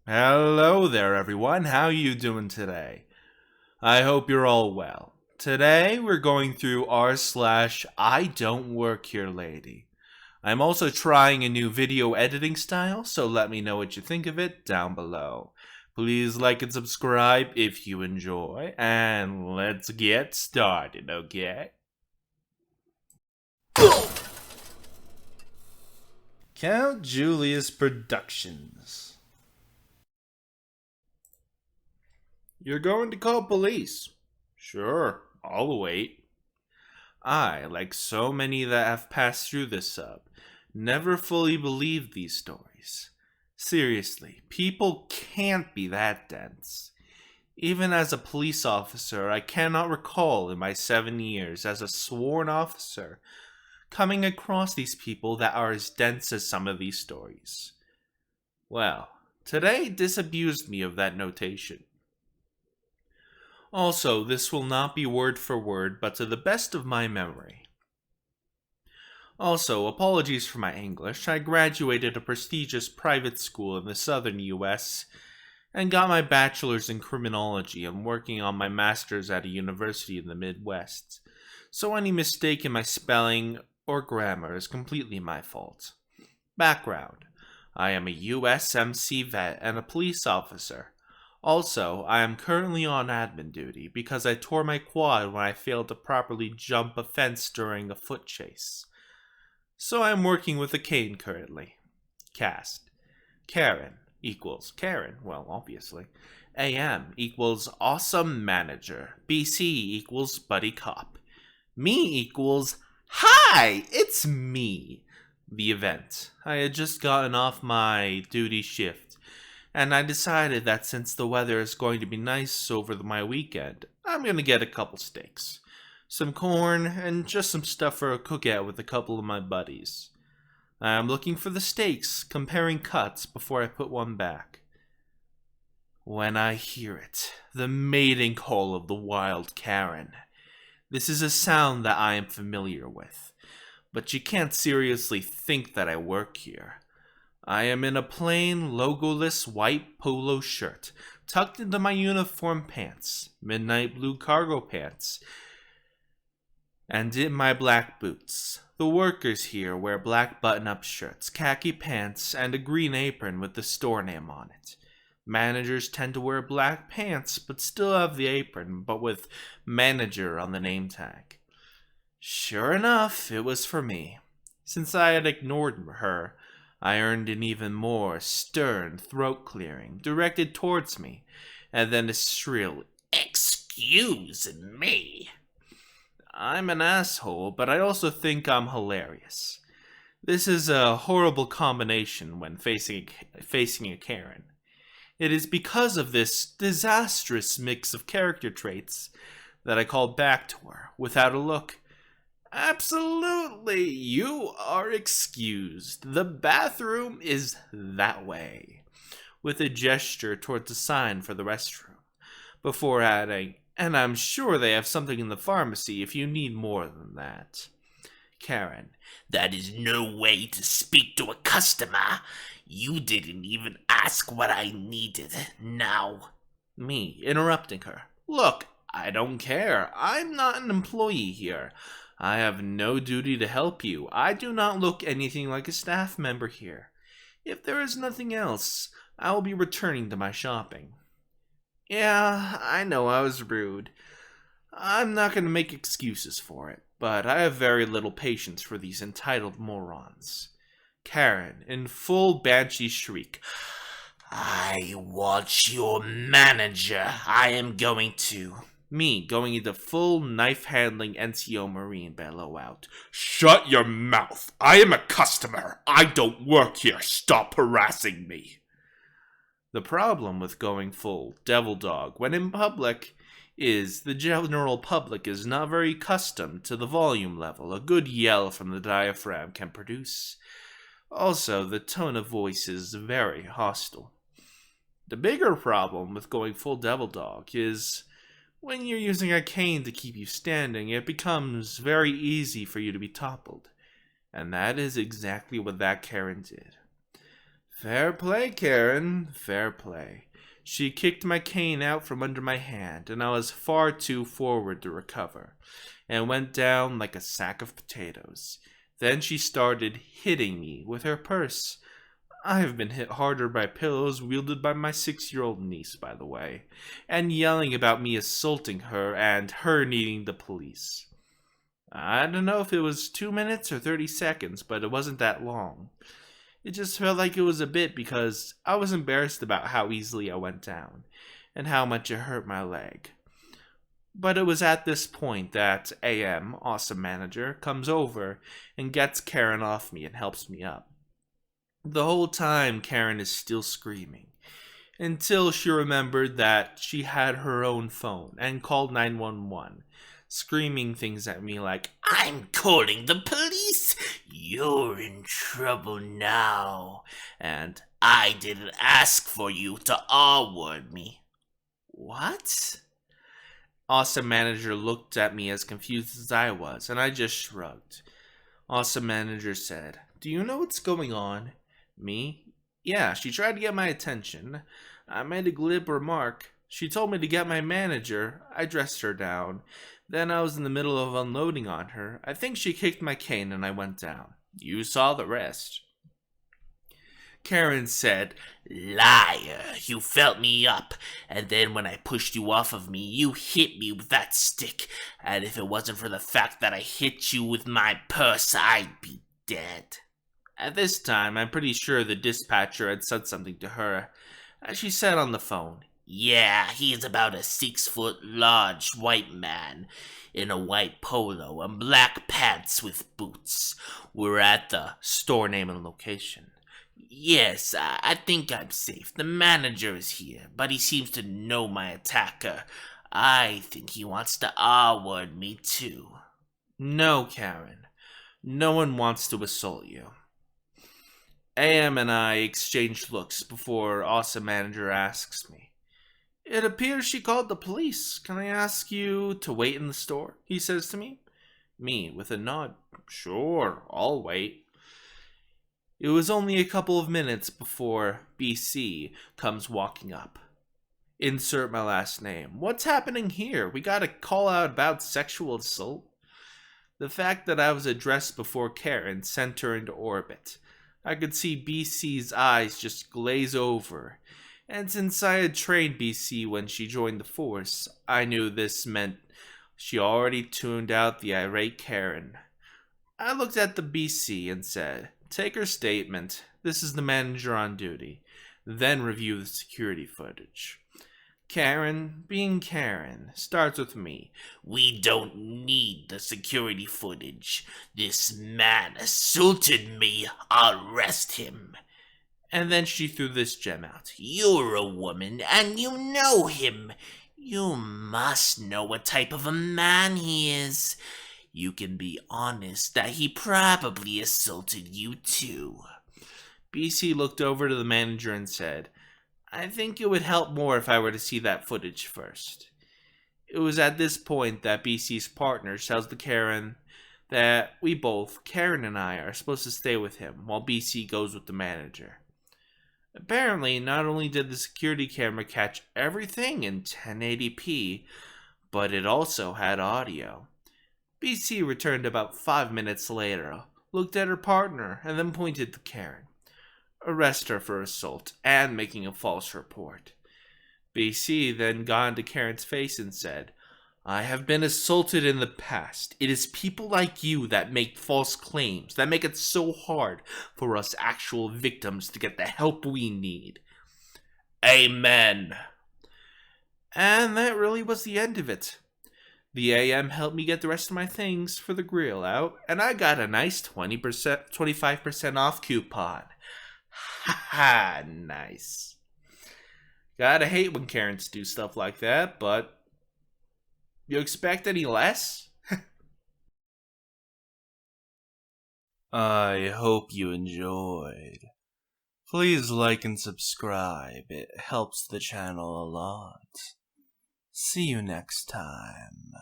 Hello there, everyone. How you doing today? I hope you're all well. Today, we're going through r/idontworkherelady. I'm also trying a new video editing style, so let me know what you think of it down below. Please like and subscribe if you enjoy, and let's get started, okay? Count Julius Productions. You're going to call police? Sure, I'll wait. I, like so many that have passed through this sub, never fully believed these stories. Seriously, people can't be that dense. Even as a police officer, I cannot recall in my 7 years as a sworn officer coming across these people that are as dense as some of these stories. Well, today disabused me of that notation. Also, this will not be word for word, but to the best of my memory. Also, apologies for my English. I graduated a prestigious private school in the southern US and got my bachelor's in criminology and working on my master's at a university in the Midwest. So any mistake in my spelling or grammar is completely my fault. Background: I am a USMC vet and a police officer. Also, I am currently on admin duty because I tore my quad when I failed to properly jump a fence during a foot chase. So I am working with a cane currently. Cast: Karen equals Karen, well, obviously. AM equals awesome manager. BC equals buddy cop. Me equals hi, it's me. The event: I had just gotten off my duty shift, and I decided that since the weather is going to be nice over my weekend, I'm going to get a couple steaks, some corn, and just some stuff for a cookout with a couple of my buddies. I'm looking for the steaks, comparing cuts before I put one back. When I hear it, the mating call of the wild Karen. This is a sound that I am familiar with, but you can't seriously think that I work here. I am in a plain, logoless white polo shirt, tucked into my uniform pants, midnight blue cargo pants, and in my black boots. The workers here wear black button-up shirts, khaki pants, and a green apron with the store name on it. Managers tend to wear black pants, but still have the apron, but with manager on the name tag. Sure enough, it was for me. Since I had ignored her, I earned an even more stern throat clearing directed towards me, and then a shrill, "Excuse me." I'm an asshole, but I also think I'm hilarious. This is a horrible combination when facing a Karen. It is because of this disastrous mix of character traits that I called back to her, without a look. "Absolutely, you are excused. The bathroom is that way," with a gesture towards the sign for the restroom, before adding, "and I'm sure they have something in the pharmacy if you need more than that." Karen: "That is no way to speak to a customer. You didn't even ask what I needed. Now." Me, interrupting her: "Look, I don't care. I'm not an employee here. I have no duty to help you. I do not look anything like a staff member here. If there is nothing else, I will be returning to my shopping." Yeah, I know I was rude. I'm not going to make excuses for it, but I have very little patience for these entitled morons. Karen, in full banshee shriek: "I want your manager. I am going to." Me, going into full knife-handling NCO Marine bellow out: "Shut your mouth! I am a customer! I don't work here! Stop harassing me!" The problem with going full devil dog when in public is the general public is not very accustomed to the volume level a good yell from the diaphragm can produce. Also, the tone of voice is very hostile. The bigger problem with going full devil dog is when you're using a cane to keep you standing, it becomes very easy for you to be toppled. And that is exactly what that Karen did. Fair play, Karen, fair play. She kicked my cane out from under my hand, and I was far too forward to recover, and went down like a sack of potatoes. Then she started hitting me with her purse. I have been hit harder by pillows wielded by my 6-year-old niece, by the way, and yelling about me assaulting her and her needing the police. I don't know if it was 2 minutes or 30 seconds, but it wasn't that long. It just felt like it was a bit because I was embarrassed about how easily I went down and how much it hurt my leg. But it was at this point that AM, awesome manager, comes over and gets Karen off me and helps me up. The whole time Karen is still screaming, until she remembered that she had her own phone and called 911, screaming things at me like, "I'm calling the police! You're in trouble now! And I didn't ask for you to R-word me." What? Awesome Manager looked at me as confused as I was, and I just shrugged. Awesome Manager said, "Do you know what's going on?" Me? "Yeah, she tried to get my attention. I made a glib remark. She told me to get my manager. I dressed her down. Then I was in the middle of unloading on her. I think she kicked my cane and I went down. You saw the rest." Karen said, "Liar, you felt me up, and then when I pushed you off of me, you hit me with that stick, and if it wasn't for the fact that I hit you with my purse, I'd be dead." At this time, I'm pretty sure the dispatcher had said something to her. She said on the phone, "Yeah, he's about a 6-foot large white man in a white polo and black pants with boots. We're at the store name and location." "Yes, I think I'm safe. The manager is here, but he seems to know my attacker. I think he wants to R-word me too." "No, Karen. No one wants to assault you." AM and I exchanged looks before Awesome Manager asks me, "It appears she called the police. Can I ask you to wait in the store?" he says to me. Me, with a nod, "Sure, I'll wait." It was only a couple of minutes before BC comes walking up. Insert my last name. What's happening here? We got a call out about sexual assault? The fact that I was addressed before Karen sent her into orbit. I could see BC's eyes just glaze over, and since I had trained BC when she joined the force, I knew this meant she already tuned out the irate Karen. I looked at the BC and said, "Take her statement. This is the manager on duty. Then review the security footage." Karen, being Karen, starts with me. "We don't need the security footage. This man assaulted me. Arrest him." And then she threw this gem out. "You're a woman, and you know him. You must know what type of a man he is. You can be honest that he probably assaulted you too." BC looked over to the manager and said, "I think it would help more if I were to see that footage first." It was at this point that BC's partner tells the Karen that we both, Karen and I, are supposed to stay with him while BC goes with the manager. Apparently, not only did the security camera catch everything in 1080p, but it also had audio. BC returned about 5 minutes later, looked at her partner, and then pointed to Karen. "Arrest her for assault and making a false report." BC then got into Karen's face and said, "I have been assaulted in the past. It is people like you that make false claims, that make it so hard for us actual victims to get the help we need." Amen. And that really was the end of it. The AM helped me get the rest of my things for the grill out, and I got a nice 20%, 25% off coupon. Ha ha, nice. Gotta hate when Karens do stuff like that, but you expect any less? I hope you enjoyed. Please like and subscribe, it helps the channel a lot. See you next time.